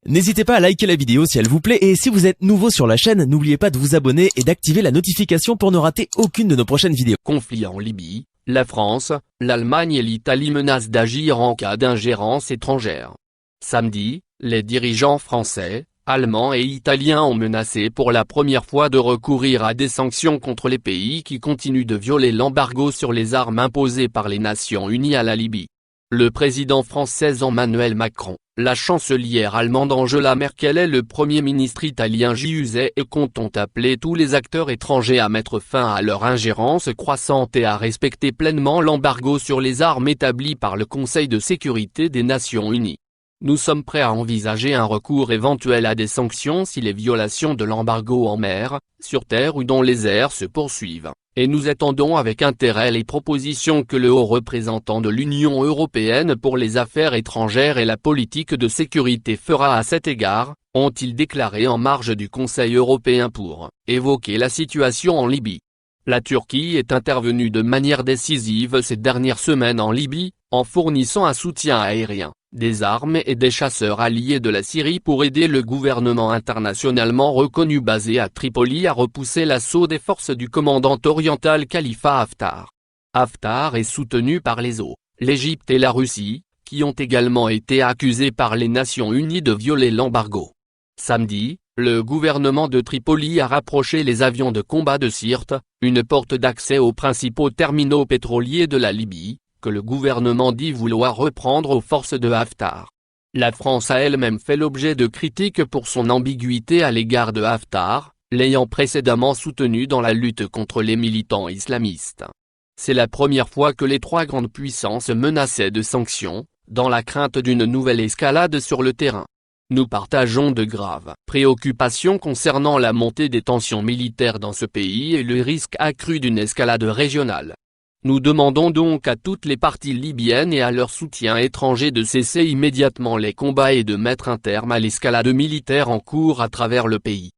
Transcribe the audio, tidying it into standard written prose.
N'hésitez pas à liker la vidéo si elle vous plaît et si vous êtes nouveau sur la chaîne, n'oubliez pas de vous abonner et d'activer la notification pour ne rater aucune de nos prochaines vidéos. Conflit en Libye, la France, l'Allemagne et l'Italie menacent d'agir en cas d'ingérence étrangère. Samedi, les dirigeants français, allemands et italiens ont menacé pour la première fois de recourir à des sanctions contre les pays qui continuent de violer l'embargo sur les armes imposé par les Nations Unies à la Libye. Le président français Emmanuel Macron, la chancelière allemande Angela Merkel et le premier ministre italien Giuseppe Conte ont appelé tous les acteurs étrangers à mettre fin à leur ingérence croissante et à respecter pleinement l'embargo sur les armes établi par le Conseil de sécurité des Nations Unies. Nous sommes prêts à envisager un recours éventuel à des sanctions si les violations de l'embargo en mer, sur terre ou dans les airs se poursuivent, et nous attendons avec intérêt les propositions que le haut représentant de l'Union européenne pour les affaires étrangères et la politique de sécurité fera à cet égard, ont-ils déclaré en marge du Conseil européen pour évoquer la situation en Libye. La Turquie est intervenue de manière décisive ces dernières semaines en Libye, en fournissant un soutien aérien, des armes et des chasseurs alliés de la Syrie pour aider le gouvernement internationalement reconnu basé à Tripoli à repousser l'assaut des forces du commandant oriental Khalifa Haftar. Haftar est soutenu par les OTAN, l'Égypte et la Russie, qui ont également été accusés par les Nations Unies de violer l'embargo. Samedi, le gouvernement de Tripoli a rapproché les avions de combat de Sirte, une porte d'accès aux principaux terminaux pétroliers de la Libye, que le gouvernement dit vouloir reprendre aux forces de Haftar. La France a elle-même fait l'objet de critiques pour son ambiguïté à l'égard de Haftar, l'ayant précédemment soutenu dans la lutte contre les militants islamistes. C'est la première fois que les trois grandes puissances menaçaient de sanctions, dans la crainte d'une nouvelle escalade sur le terrain. Nous partageons de graves préoccupations concernant la montée des tensions militaires dans ce pays et le risque accru d'une escalade régionale. Nous demandons donc à toutes les parties libyennes et à leur soutien étranger de cesser immédiatement les combats et de mettre un terme à l'escalade militaire en cours à travers le pays.